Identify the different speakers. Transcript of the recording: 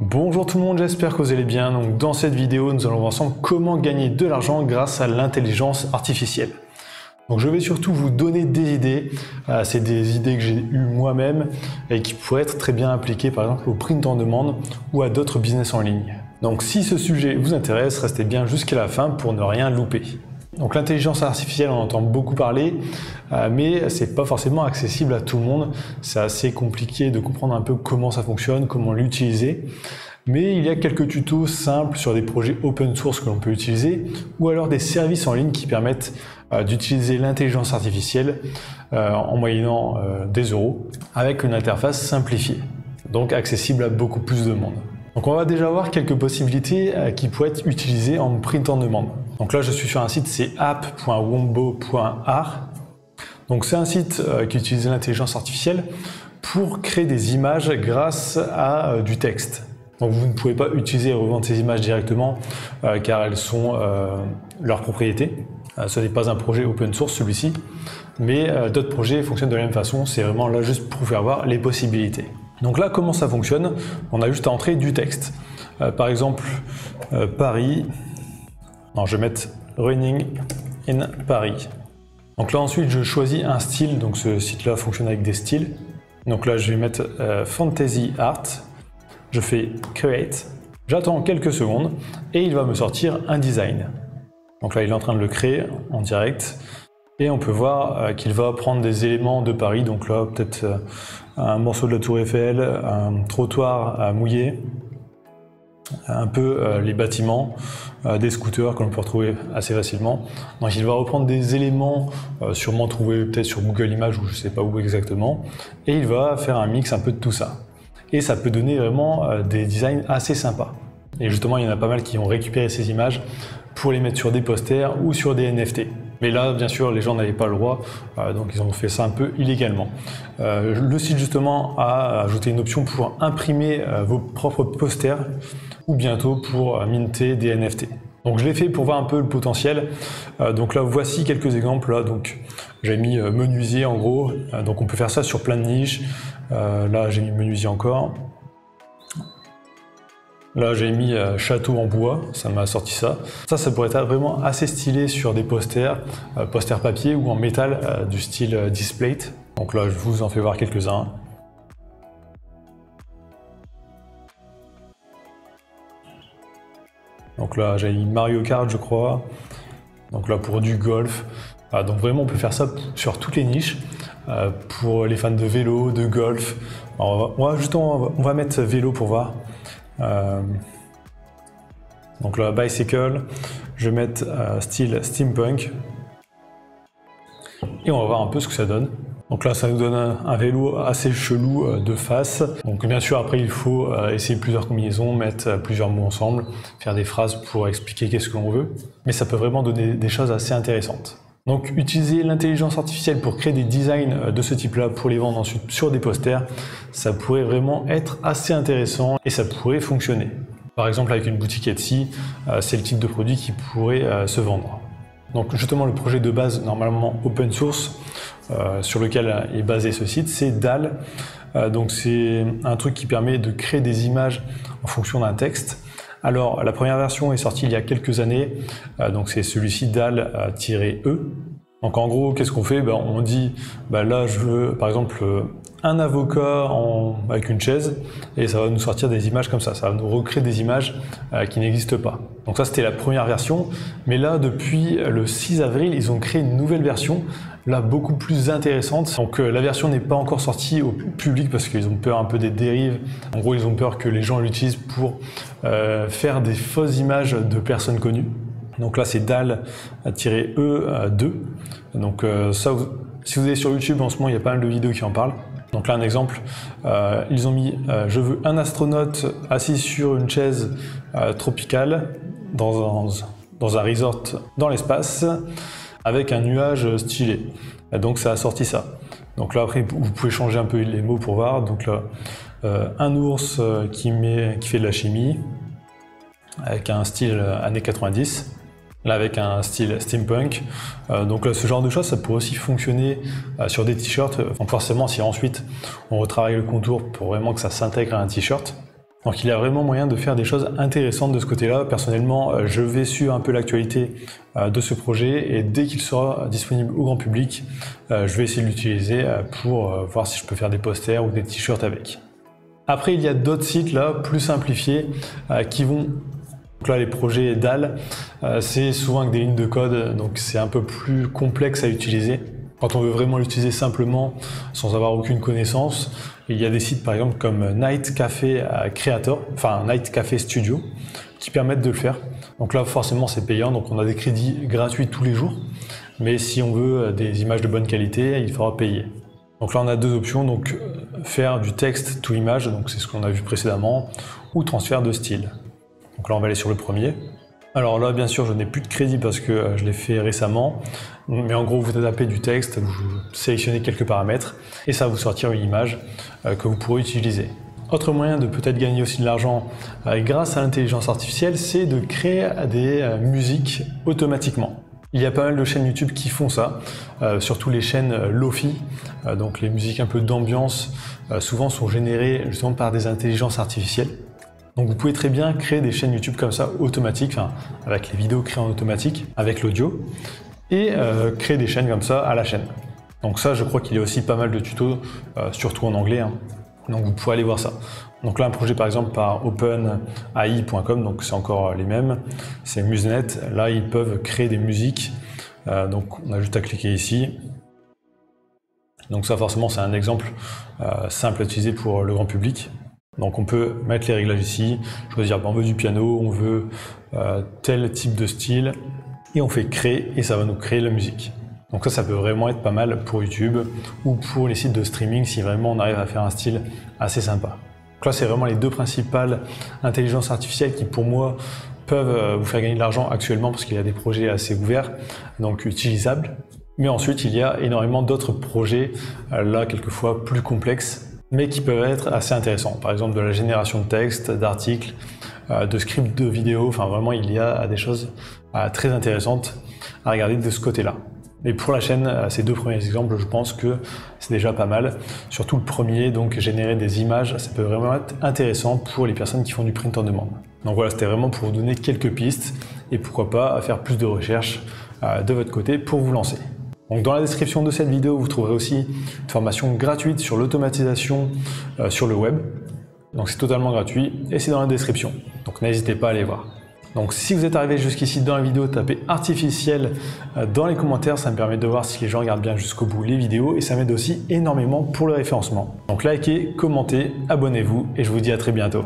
Speaker 1: Bonjour tout le monde, j'espère que vous allez bien. Donc dans cette vidéo, nous allons voir ensemble comment gagner de l'argent grâce à l'intelligence artificielle. Donc je vais surtout vous donner des idées. C'est des idées que j'ai eues moi-même et qui pourraient être très bien appliquées par exemple au print on demand ou à d'autres business en ligne. Donc si ce sujet vous intéresse, restez bien jusqu'à la fin pour ne rien louper. Donc l'intelligence artificielle, on entend beaucoup parler, mais c'est pas forcément accessible à tout le monde. C'est assez compliqué de comprendre un peu comment ça fonctionne, comment l'utiliser. Mais il y a quelques tutos simples sur des projets open source que l'on peut utiliser, ou alors des services en ligne qui permettent d'utiliser l'intelligence artificielle en moyennant des euros, avec une interface simplifiée, donc accessible à beaucoup plus de monde. Donc on va déjà voir quelques possibilités qui pourraient être utilisées en print on demand. Donc là je suis sur un site, c'est app.wombo.art. Donc c'est un site qui utilise l'intelligence artificielle pour créer des images grâce à du texte. Donc vous ne pouvez pas utiliser et revendre ces images directement car elles sont leur propriété. Ce n'est pas un projet open source celui-ci, mais d'autres projets fonctionnent de la même façon. C'est vraiment là juste pour vous faire voir les possibilités. Donc là, comment ça fonctionne? On a juste à entrer du texte. Par exemple, Paris. Non, je vais mettre Running in Paris. Donc là, ensuite, je choisis un style. Donc ce site-là fonctionne avec des styles. Donc là, je vais mettre Fantasy Art. Je fais Create. J'attends quelques secondes et il va me sortir un design. Donc là, il est en train de le créer en direct. Et on peut voir qu'il va prendre des éléments de Paris. Donc là, peut-être un morceau de la Tour Eiffel, un trottoir mouillé, un peu les bâtiments, des scooters que l'on peut retrouver assez facilement. Donc il va reprendre des éléments sûrement trouvés peut-être sur Google Images ou je ne sais pas où exactement. Et il va faire un mix un peu de tout ça. Et ça peut donner vraiment des designs assez sympas. Et justement, il y en a pas mal qui ont récupéré ces images pour les mettre sur des posters ou sur des NFT. Mais là, bien sûr, les gens n'avaient pas le droit, donc ils ont fait ça un peu illégalement. Le site, justement, a ajouté une option pour imprimer vos propres posters ou bientôt pour minter des NFT. Donc je l'ai fait pour voir un peu le potentiel. Donc là, voici quelques exemples. Là, donc j'ai mis menuisier en gros. Donc on peut faire ça sur plein de niches. Là, j'ai mis menuisier encore. Là, j'ai mis château en bois, ça m'a sorti ça. Ça pourrait être vraiment assez stylé sur des posters, posters papier ou en métal du style Displate. Donc là, je vous en fais voir quelques-uns. Donc là, j'ai mis Mario Kart, je crois. Donc là, pour du golf. Donc vraiment, on peut faire ça sur toutes les niches. Pour les fans de vélo, de golf. Alors, on va mettre vélo pour voir. Donc là, bicycle, je vais mettre style steampunk et on va voir un peu ce que ça donne. Donc là, ça nous donne un vélo assez chelou de face. Donc bien sûr, après, il faut essayer plusieurs combinaisons, mettre plusieurs mots ensemble, faire des phrases pour expliquer qu'est-ce que l'on veut. Mais ça peut vraiment donner des choses assez intéressantes. Donc utiliser l'intelligence artificielle pour créer des designs de ce type-là pour les vendre ensuite sur des posters, ça pourrait vraiment être assez intéressant et ça pourrait fonctionner. Par exemple avec une boutique Etsy, c'est le type de produit qui pourrait se vendre. Donc justement le projet de base normalement open source sur lequel est basé ce site, c'est DALL. Donc c'est un truc qui permet de créer des images en fonction d'un texte. Alors, la première version est sortie il y a quelques années, donc c'est celui-ci DALL-E. Donc en gros, qu'est-ce qu'on fait? On dit, là je veux par exemple un avocat avec une chaise, et ça va nous sortir des images comme ça va nous recréer des images qui n'existent pas. Donc ça c'était la première version, mais là depuis le 6 avril, ils ont créé une nouvelle version, là beaucoup plus intéressante. Donc la version n'est pas encore sortie au public parce qu'ils ont peur un peu des dérives. En gros, ils ont peur que les gens l'utilisent pour faire des fausses images de personnes connues. Donc là, c'est DALL-E2. Donc ça, si vous allez sur YouTube en ce moment, il y a pas mal de vidéos qui en parlent. Donc là, un exemple, ils ont mis je veux un astronaute assis sur une chaise tropicale dans un resort dans l'espace avec un nuage stylé. Et donc ça a sorti ça. Donc là, après, vous pouvez changer un peu les mots pour voir. Donc là, un ours qui fait de la chimie avec un style années 90. Là avec un style steampunk. Donc là, ce genre de choses, ça pourrait aussi fonctionner sur des t-shirts. Donc forcément, si ensuite on retravaille le contour pour vraiment que ça s'intègre à un t-shirt. Donc il y a vraiment moyen de faire des choses intéressantes de ce côté-là. Personnellement, je vais suivre un peu l'actualité de ce projet et dès qu'il sera disponible au grand public, je vais essayer de l'utiliser pour voir si je peux faire des posters ou des t-shirts avec. Après, il y a d'autres sites là, plus simplifiés, qui vont... Donc là, les projets DALL, c'est souvent avec des lignes de code, donc c'est un peu plus complexe à utiliser. Quand on veut vraiment l'utiliser simplement, sans avoir aucune connaissance, il y a des sites par exemple comme Night Café Creator, enfin Night Café Studio, qui permettent de le faire. Donc là, forcément, c'est payant, donc on a des crédits gratuits tous les jours. Mais si on veut des images de bonne qualité, il faudra payer. Donc là, on a deux options, donc faire du texte to image, donc c'est ce qu'on a vu précédemment, ou transfert de style. Donc là, on va aller sur le premier. Alors là, bien sûr, je n'ai plus de crédit parce que je l'ai fait récemment. Mais en gros, vous tapez du texte, vous sélectionnez quelques paramètres et ça va vous sortir une image que vous pourrez utiliser. Autre moyen de peut-être gagner aussi de l'argent grâce à l'intelligence artificielle, c'est de créer des musiques automatiquement. Il y a pas mal de chaînes YouTube qui font ça, surtout les chaînes Lo-Fi, donc les musiques un peu d'ambiance, souvent sont générées justement par des intelligences artificielles. Donc vous pouvez très bien créer des chaînes YouTube comme ça automatiques, enfin, avec les vidéos créées en automatique, avec l'audio, et créer des chaînes comme ça à la chaîne. Donc ça, je crois qu'il y a aussi pas mal de tutos, surtout en anglais, hein. Donc vous pouvez aller voir ça. Donc là, un projet par exemple par openai.com, donc c'est encore les mêmes, c'est Musenet. Là, ils peuvent créer des musiques, donc on a juste à cliquer ici. Donc ça, forcément, c'est un exemple simple à utiliser pour le grand public. Donc on peut mettre les réglages ici, choisir, on veut du piano, on veut tel type de style, et on fait créer, et ça va nous créer la musique. Donc ça peut vraiment être pas mal pour YouTube, ou pour les sites de streaming, si vraiment on arrive à faire un style assez sympa. Donc là, c'est vraiment les deux principales intelligences artificielles qui, pour moi, peuvent vous faire gagner de l'argent actuellement, parce qu'il y a des projets assez ouverts, donc utilisables. Mais ensuite, il y a énormément d'autres projets, là, quelquefois plus complexes, mais qui peuvent être assez intéressants. Par exemple, de la génération de textes, d'articles, de scripts de vidéos, enfin vraiment il y a des choses très intéressantes à regarder de ce côté-là. Et pour la chaîne, ces deux premiers exemples, je pense que c'est déjà pas mal. Surtout le premier, donc générer des images, ça peut vraiment être intéressant pour les personnes qui font du print on demand. Donc voilà, c'était vraiment pour vous donner quelques pistes et pourquoi pas faire plus de recherches de votre côté pour vous lancer. Donc dans la description de cette vidéo, vous trouverez aussi une formation gratuite sur l'automatisation sur le web. Donc c'est totalement gratuit et c'est dans la description. Donc n'hésitez pas à aller voir. Donc si vous êtes arrivé jusqu'ici dans la vidéo, tapez artificiel dans les commentaires, ça me permet de voir si les gens regardent bien jusqu'au bout les vidéos et ça m'aide aussi énormément pour le référencement. Donc likez, commentez, abonnez-vous et je vous dis à très bientôt.